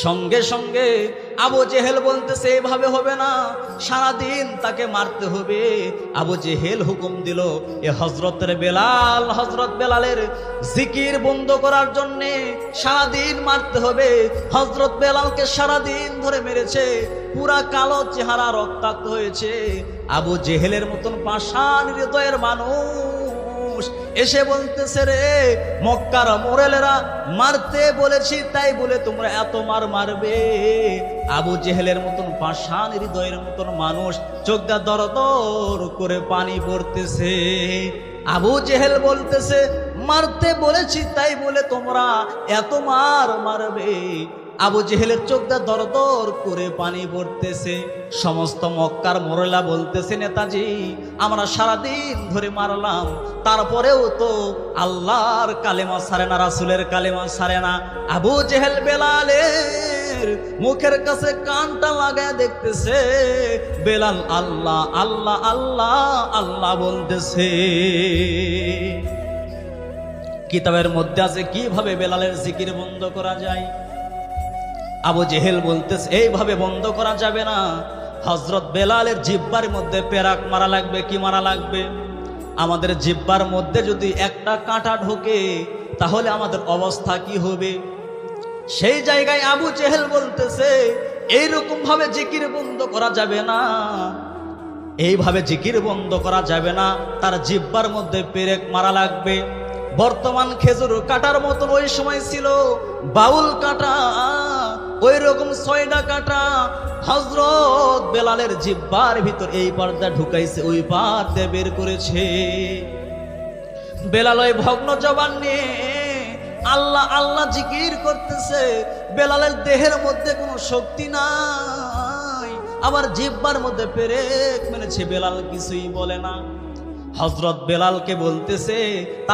সঙ্গে সঙ্গে আবু জেহেল বলতেছে এভাবে হবে না, সারাদিন তাকে মারতে হবে। আবু জেহেল হুকুম দিল এ হযরত বেলালের জিকির বন্ধ করার জন্যে সারাদিন মারতে হবে। হযরত বেলালকে সারাদিন ধরে মেরেছে, পুরা কালো চেহারা রক্তাক্ত হয়েছে। আবু জেহেলের মতন পাষাণ হৃদয়ের মানুষ এসে বলতেছে রে মক্কার মোরেলেরা, মারতে বলেছি তাই বলে তোমরা এত মারবে? আবু জেহেলের মতন পাষাণ হৃদয়ের মতন মানুষ চোখ দিয়ে দরদর করে পানি পড়তেছে। আবু জেহেল বলতেছে মারতে বলেছি তাই বলে তোমরা এত মারবে? আবু জেহেলের চোখ দিয়ে দরদর করে পানি পড়তেছে। সমস্ত মক্কার মোরেলা বলতেছে নেতাজি আমরা সারাদিন ধরে মারলাম, তারপরেও তো আল্লাহর কালেমা ছাড়ে না, রাসূলের কালেমা ছাড়ে না। আবু জেহেল বেলালের মুখের কাছে কানটা লাগায় দেখতেছে, বেলাল আল্লাহ আল্লাহ আল্লাহ আল্লাহ বলতেছে। কিতাবের মধ্যে আছে কিভাবে বেলালের জিকির বন্ধ করা যায়। আবু জেহেল বলতেছে এইভাবে বন্ধ করা যাবে না, হযরত বেলালের জিহ্বার মধ্যে পেরাক মারা লাগবে। কি মারা লাগবে? আমাদের জিহ্বার মধ্যে যদি একটা কাঁটা ঢোকে তাহলে আমাদের অবস্থা কি হবে? সেই জায়গায় আবু জেহেল বলতেছে এইরকম ভাবে জিকির বন্ধ করা যাবে না, এইভাবে জিকির বন্ধ করা যাবে না, তার জিহ্বার মধ্যে পেরেক মারা লাগবে। বর্তমান খেজুর কাটার মতন ওই সময় ছিল বাউল কাটা, ওই রকম 6টা কাটা হযরত বেলালের জিহ্বার ভিতর এই পর্দা ঢুকাইছে, ওই পার দিয়ে বের করেছে। বেলাল ওই ভগ্ন জবান নিয়ে আল্লাহ আল্লাহ জিকির করতেছে। বেলালের দেহের মধ্যে কোনো শক্তি নাই, আবার জিহ্বার মধ্যে পেরেক মেরেছে, বেলাল কিছুই বলে না। হযরত বেলালকে বলতেছে